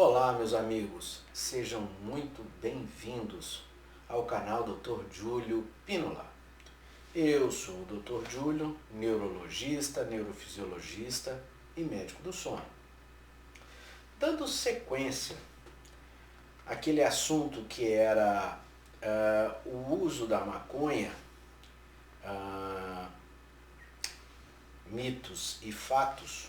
Olá, meus amigos, sejam muito bem-vindos ao canal Dr. Júlio Pínola. Eu sou o Dr. Júlio, neurologista, neurofisiologista e médico do sono. Dando sequência àquele assunto que era o uso da maconha, mitos e fatos,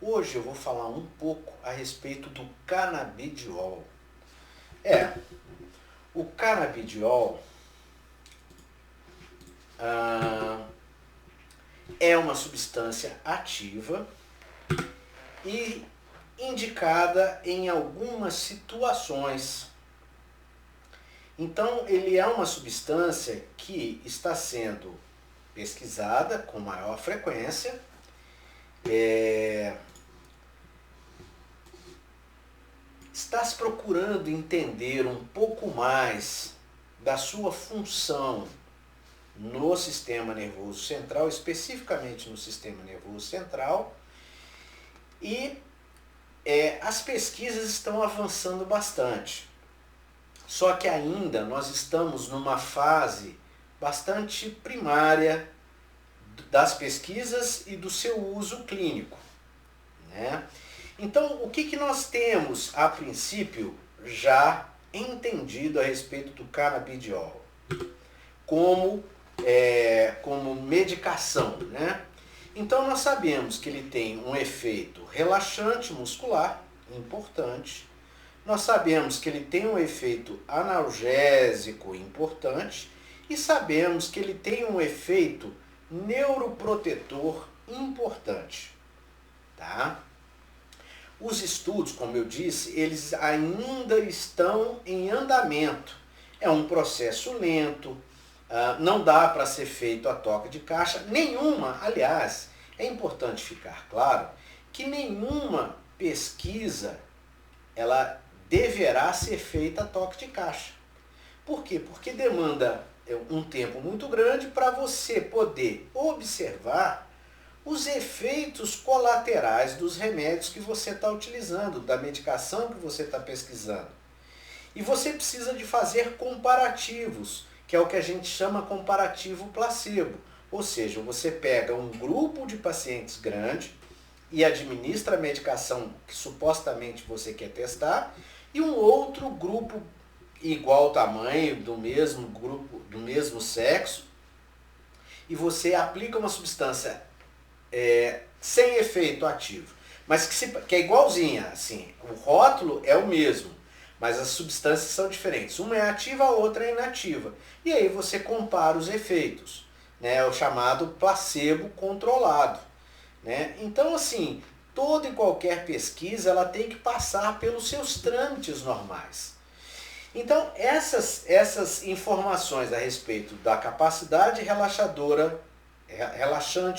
hoje eu vou falar um pouco a respeito do canabidiol. O canabidiol é uma substância ativa e indicada em algumas situações. Então, ele é uma substância que está sendo pesquisada com maior frequência. Estás procurando entender um pouco mais da sua função no sistema nervoso central, especificamente no sistema nervoso central, e as pesquisas estão avançando bastante. Só que ainda nós estamos numa fase bastante primária das pesquisas e do seu uso clínico, né? Então, o que nós temos, a princípio, já entendido a respeito do canabidiol como medicação, né? Então, nós sabemos que ele tem um efeito relaxante muscular, importante. Nós sabemos que ele tem um efeito analgésico, importante. E sabemos que ele tem um efeito neuroprotetor, importante, tá? Os estudos, como eu disse, eles ainda estão em andamento. É um processo lento, não dá para ser feito a toque de caixa. Aliás, é importante ficar claro que nenhuma pesquisa ela deverá ser feita a toque de caixa. Por quê? Porque demanda um tempo muito grande para você poder observar os efeitos colaterais dos remédios que você está utilizando, da medicação que você está pesquisando. E você precisa de fazer comparativos, que é o que a gente chama comparativo placebo. Ou seja, você pega um grupo de pacientes grande e administra a medicação que supostamente você quer testar, e um outro grupo igual tamanho, do mesmo grupo, do mesmo sexo, e você aplica uma substância sem efeito ativo, mas que é igualzinha, assim, o rótulo é o mesmo, mas as substâncias são diferentes. Uma é ativa, a outra é inativa. E aí você compara os efeitos, né? É o chamado placebo controlado, né? Então, assim, toda e qualquer pesquisa ela tem que passar pelos seus trâmites normais. Então, essas informações a respeito da capacidade relaxante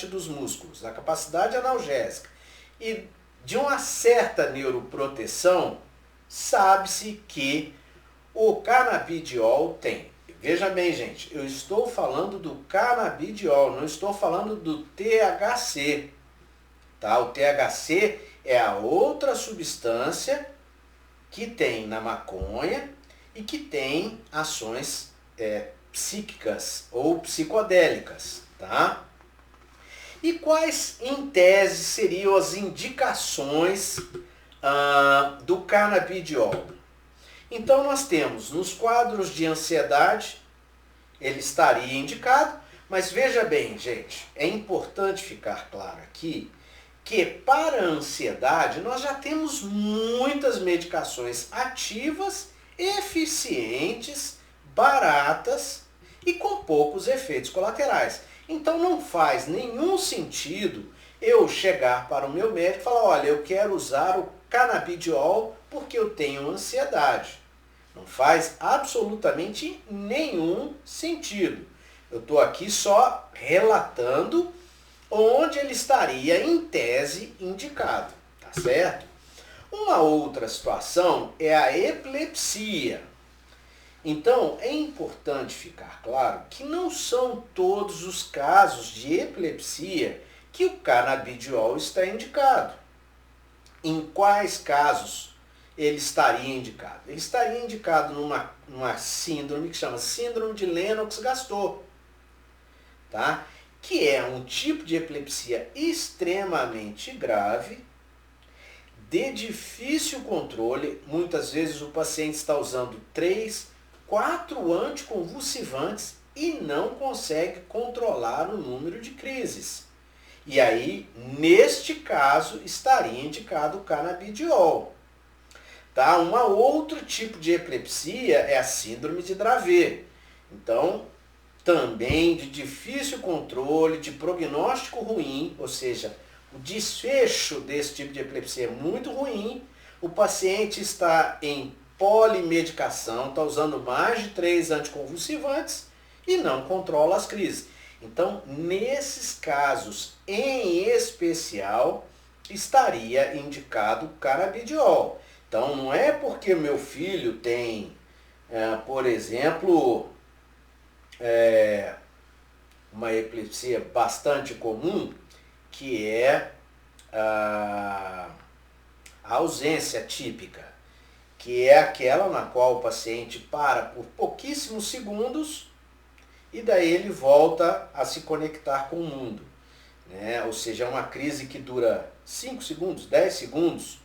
dos músculos, da capacidade analgésica e de uma certa neuroproteção, sabe-se que o canabidiol tem. Veja bem, gente, eu estou falando do canabidiol, não estou falando do THC. Tá? O THC é a outra substância que tem na maconha e que tem ações psíquicas ou psicodélicas, tá? E quais, em tese, seriam as indicações do canabidiol? Então, nós temos, nos quadros de ansiedade, ele estaria indicado, mas veja bem, gente, é importante ficar claro aqui que para a ansiedade nós já temos muitas medicações ativas, eficientes, baratas e com poucos efeitos colaterais. Então não faz nenhum sentido eu chegar para o meu médico e falar, olha, eu quero usar o canabidiol porque eu tenho ansiedade. Não faz absolutamente nenhum sentido. Eu estou aqui só relatando onde ele estaria, em tese, indicado, tá certo? Uma outra situação é a epilepsia. Então, é importante ficar claro que não são todos os casos de epilepsia que o canabidiol está indicado. em quais casos ele estaria indicado? Ele estaria indicado numa síndrome que chama síndrome de Lennox-Gastaut, tá? Que é um tipo de epilepsia extremamente grave, de difícil controle. Muitas vezes o paciente está usando 3, 4 anticonvulsivantes e não consegue controlar o número de crises. E aí, neste caso, estaria indicado o canabidiol. Tá? Um outro tipo de epilepsia é a síndrome de Dravet. Então, também de difícil controle, de prognóstico ruim, ou seja, o desfecho desse tipo de epilepsia é muito ruim. O paciente está em polimedicação, está usando mais de 3 anticonvulsivantes e não controla as crises. Então, nesses casos em especial, estaria indicado o canabidiol. Então, não é porque meu filho tem, por exemplo, uma epilepsia bastante comum, que é a ausência típica, que é aquela na qual o paciente para por pouquíssimos segundos e daí ele volta a se conectar com o mundo, né? Ou seja, é uma crise que dura 5 segundos, 10 segundos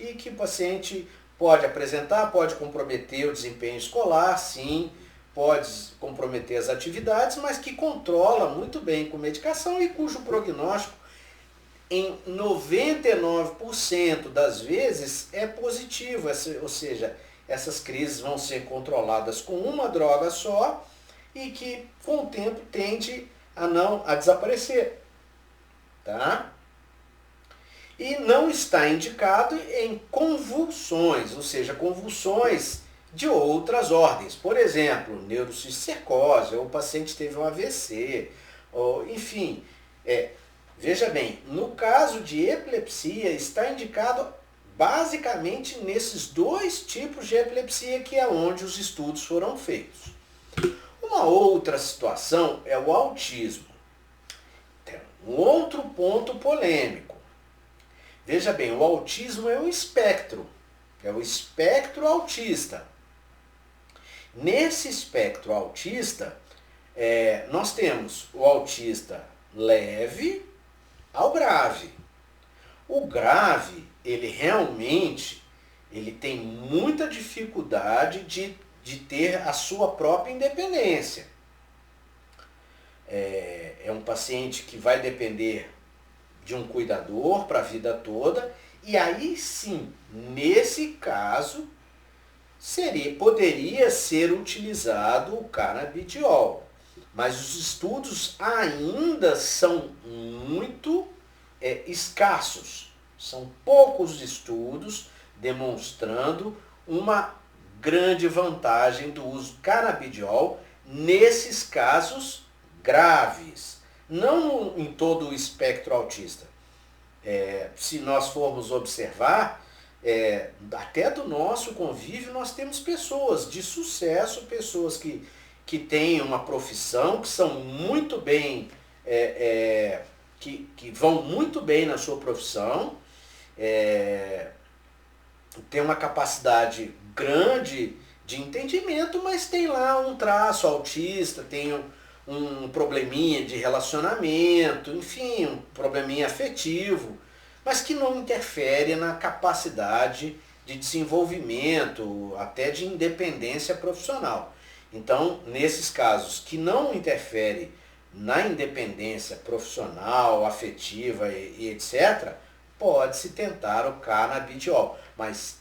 e que o paciente pode apresentar, pode comprometer o desempenho escolar, sim, pode comprometer as atividades, mas que controla muito bem com medicação e cujo prognóstico em 99% das vezes é positivo, ou seja, essas crises vão ser controladas com uma droga só e que com o tempo tende a desaparecer, tá? E não está indicado em convulsões, ou seja, convulsões de outras ordens. Por exemplo, neurocisticercose, ou o paciente teve um AVC, ou enfim. Veja bem, no caso de epilepsia, está indicado basicamente nesses 2 tipos de epilepsia que é onde os estudos foram feitos. Uma outra situação é o autismo. Tem um outro ponto polêmico. Veja bem, o autismo é um espectro autista. Nesse espectro autista, nós temos o autista leve ao grave. O grave, ele realmente tem muita dificuldade de ter a sua própria independência. É um paciente que vai depender de um cuidador para a vida toda, e aí sim, nesse caso, poderia ser utilizado o canabidiol. Mas os estudos ainda são muito escassos. São poucos estudos demonstrando uma grande vantagem do uso do canabidiol nesses casos graves. Não em todo o espectro autista. Se nós formos observar, até do nosso convívio, nós temos pessoas de sucesso, pessoas que têm uma profissão, que são muito bem, que vão muito bem na sua profissão, tem uma capacidade grande de entendimento, mas tem lá um traço autista, tem um probleminha de relacionamento, enfim, um probleminha afetivo, mas que não interfere na capacidade de desenvolvimento, até de independência profissional. Então, nesses casos que não interfere na independência profissional, afetiva e etc., pode-se tentar o canabidiol. Mas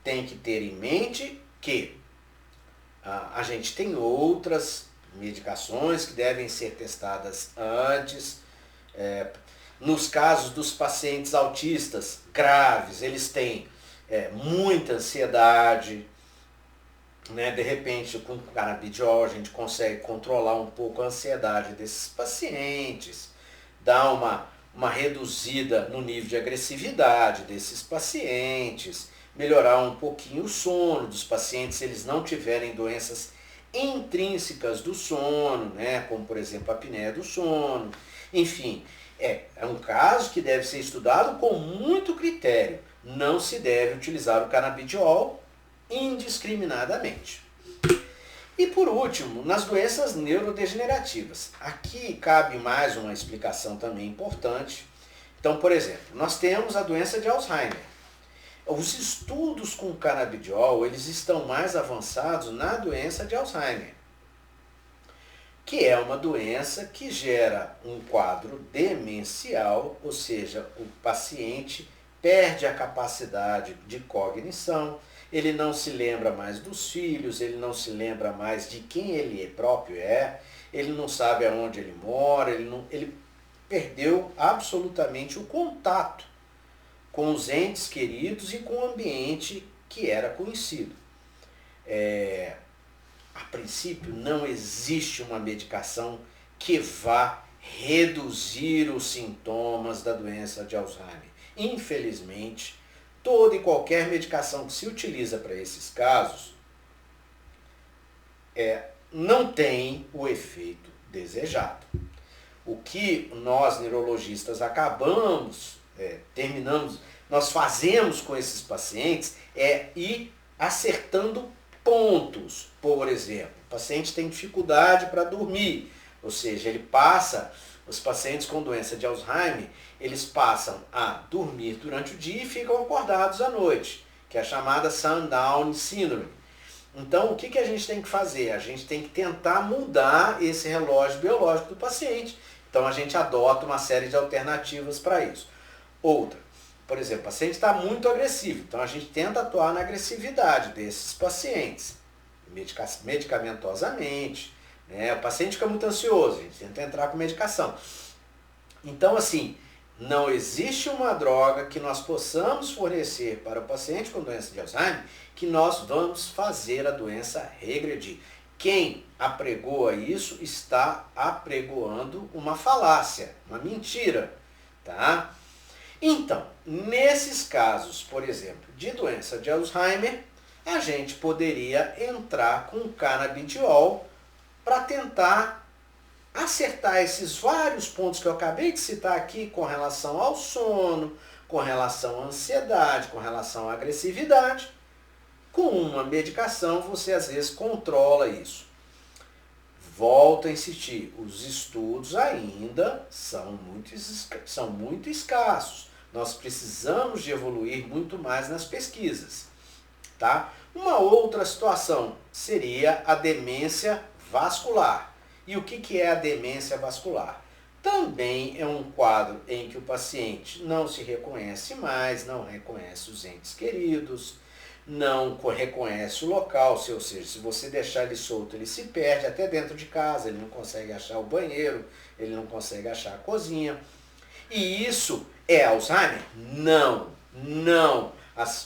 tem que ter em mente que a gente tem outras medicações que devem ser testadas antes. Nos casos dos pacientes autistas graves, eles têm muita ansiedade, né? De repente, com o canabidiol, a gente consegue controlar um pouco a ansiedade desses pacientes, dar uma reduzida no nível de agressividade desses pacientes, melhorar um pouquinho o sono dos pacientes se eles não tiverem doenças intrínsecas do sono, né? Como por exemplo a apneia do sono. Enfim, é um caso que deve ser estudado com muito critério. não se deve utilizar o canabidiol indiscriminadamente. E por último, nas doenças neurodegenerativas. Aqui cabe mais uma explicação também importante. Então, por exemplo, nós temos a doença de Alzheimer. Os estudos com canabidiol, eles estão mais avançados na doença de Alzheimer, que é uma doença que gera um quadro demencial, ou seja, o paciente perde a capacidade de cognição, ele não se lembra mais dos filhos, ele não se lembra mais de quem ele próprio é, ele não sabe aonde ele mora, ele perdeu absolutamente o contato com os entes queridos e com o ambiente que era conhecido. A princípio, não existe uma medicação que vá reduzir os sintomas da doença de Alzheimer. Infelizmente, toda e qualquer medicação que se utiliza para esses casos não tem o efeito desejado. O que nós neurologistas nós fazemos com esses pacientes é ir acertando pontos. Por exemplo, o paciente tem dificuldade para dormir, ou seja, os pacientes com doença de Alzheimer, eles passam a dormir durante o dia e ficam acordados à noite, que é a chamada Sundown Syndrome. Então, o que a gente tem que fazer? A gente tem que tentar mudar esse relógio biológico do paciente. Então, a gente adota uma série de alternativas para isso. Outra, por exemplo, o paciente está muito agressivo, então a gente tenta atuar na agressividade desses pacientes, medicamentosamente, né? O paciente fica muito ansioso, a gente tenta entrar com medicação. Então, assim, não existe uma droga que nós possamos fornecer para o paciente com doença de Alzheimer que nós vamos fazer a doença regredir. Quem apregoa isso está apregoando uma falácia, uma mentira, tá? Então, nesses casos, por exemplo, de doença de Alzheimer, a gente poderia entrar com canabidiol para tentar acertar esses vários pontos que eu acabei de citar aqui com relação ao sono, com relação à ansiedade, com relação à agressividade. Com uma medicação você às vezes controla isso. Volto a insistir, os estudos ainda são muito escassos. Nós precisamos de evoluir muito mais nas pesquisas. Tá? Uma outra situação seria a demência vascular. E o que é a demência vascular? Também é um quadro em que o paciente não se reconhece mais, não reconhece os entes queridos, não reconhece o local, ou seja, se você deixar ele solto, ele se perde até dentro de casa, ele não consegue achar o banheiro, ele não consegue achar a cozinha. E isso é Alzheimer? Não.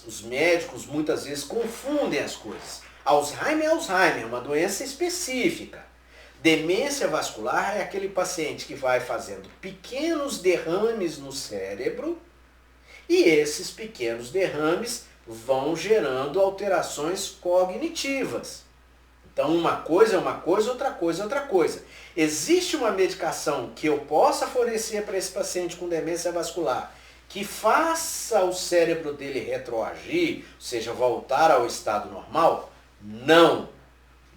Os médicos muitas vezes confundem as coisas. Alzheimer é uma doença específica. Demência vascular é aquele paciente que vai fazendo pequenos derrames no cérebro e esses pequenos derrames vão gerando alterações cognitivas. Então uma coisa é uma coisa, outra coisa é outra coisa. Existe uma medicação que eu possa fornecer para esse paciente com demência vascular que faça o cérebro dele retroagir, ou seja, voltar ao estado normal? Não.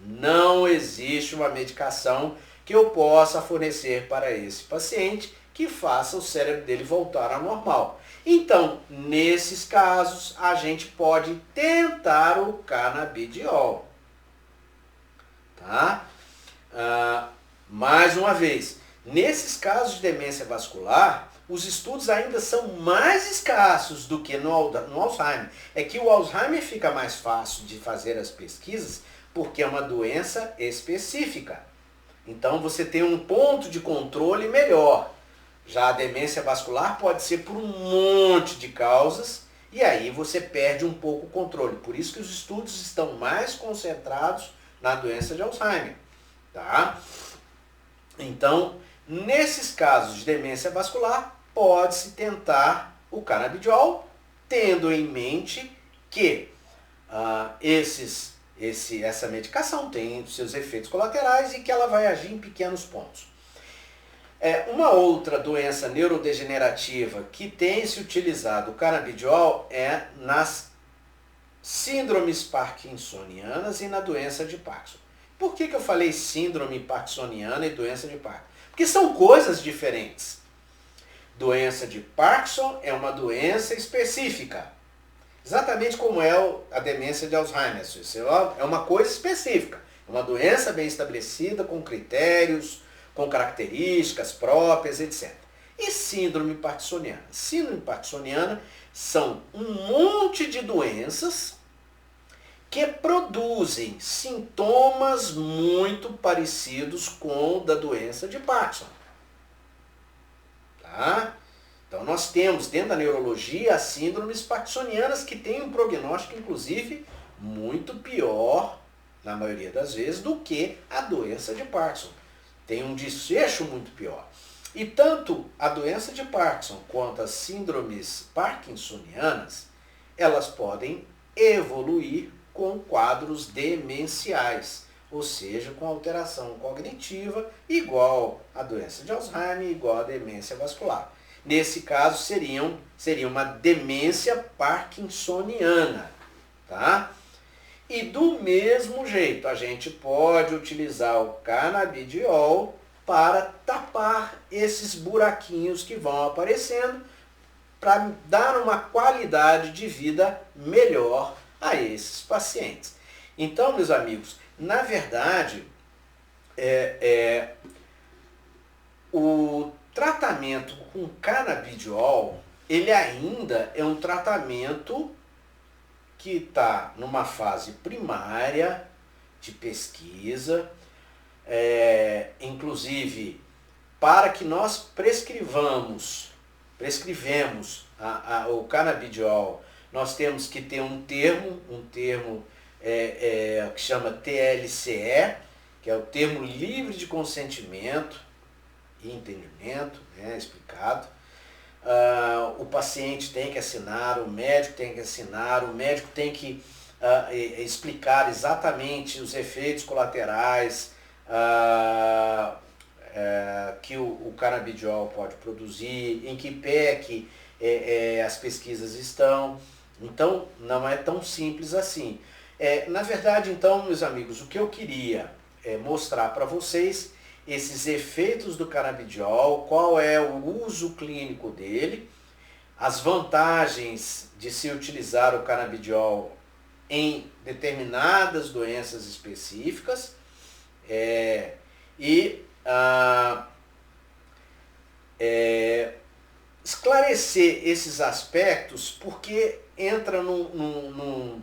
Não existe uma medicação que eu possa fornecer para esse paciente que faça o cérebro dele voltar ao normal. Então, nesses casos, a gente pode tentar o canabidiol. Tá? Mais uma vez, nesses casos de demência vascular, os estudos ainda são mais escassos do que no Alzheimer. É que o Alzheimer fica mais fácil de fazer as pesquisas porque é uma doença específica. Então você tem um ponto de controle melhor. Já a demência vascular pode ser por um monte de causas e aí você perde um pouco o controle. Por isso que os estudos estão mais concentrados na doença de Alzheimer. Tá? Então, nesses casos de demência vascular, pode-se tentar o canabidiol, tendo em mente que essa medicação tem seus efeitos colaterais e que ela vai agir em pequenos pontos. Uma outra doença neurodegenerativa que tem se utilizado o canabidiol é nas síndromes parkinsonianas e na doença de Parkinson. Por que eu falei síndrome parkinsoniana e doença de Parkinson? Porque são coisas diferentes. Doença de Parkinson é uma doença específica, exatamente como é a demência de Alzheimer. Isso é uma coisa específica, é uma doença bem estabelecida, com critérios, com características próprias, etc. E síndrome parkinsoniana? Síndrome parkinsoniana são um monte de doenças que produzem sintomas muito parecidos com o da doença de Parkinson. Tá? Então nós temos dentro da neurologia as síndromes parkinsonianas que têm um prognóstico, inclusive, muito pior, na maioria das vezes, do que a doença de Parkinson. Tem um desfecho muito pior. E tanto a doença de Parkinson quanto as síndromes parkinsonianas, elas podem evoluir com quadros demenciais, ou seja, com alteração cognitiva igual à doença de Alzheimer, igual à demência vascular. Nesse caso, seria uma demência parkinsoniana, tá? E do mesmo jeito, a gente pode utilizar o canabidiol para tapar esses buraquinhos que vão aparecendo, para dar uma qualidade de vida melhor a esses pacientes. Então, meus amigos, na verdade, o tratamento com canabidiol, ele ainda é um tratamento que está numa fase primária de pesquisa, inclusive para que nós prescrevemos o canabidiol, nós temos que ter um termo que chama TLCE, que é o termo livre de consentimento e entendimento, explicado. O paciente tem que assinar, o médico tem que assinar, o médico tem que explicar exatamente os efeitos colaterais que o canabidiol pode produzir, em que pé que as pesquisas estão. Então, não é tão simples assim. Na verdade, então, meus amigos, o que eu queria mostrar para vocês esses efeitos do canabidiol, qual é o uso clínico dele, as vantagens de se utilizar o canabidiol em determinadas doenças específicas esclarecer esses aspectos, porque entra num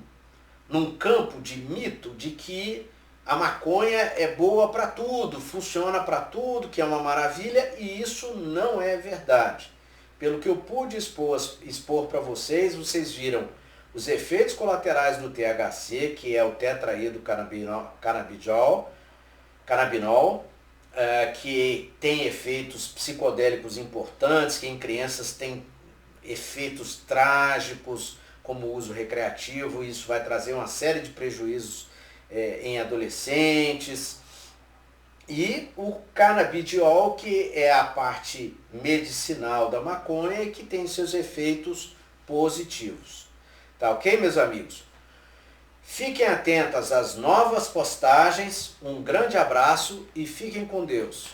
campo de mito de que a maconha é boa para tudo, funciona para tudo, que é uma maravilha, e isso não é verdade. Pelo que eu pude expor para vocês, vocês viram os efeitos colaterais do THC, que é o tetraído canabinol, que tem efeitos psicodélicos importantes, que em crianças tem efeitos trágicos, como o uso recreativo, e isso vai trazer uma série de prejuízos em adolescentes. E o canabidiol, que é a parte medicinal da maconha e que tem seus efeitos positivos. Tá ok, meus amigos? Fiquem atentos às novas postagens, um grande abraço e fiquem com Deus.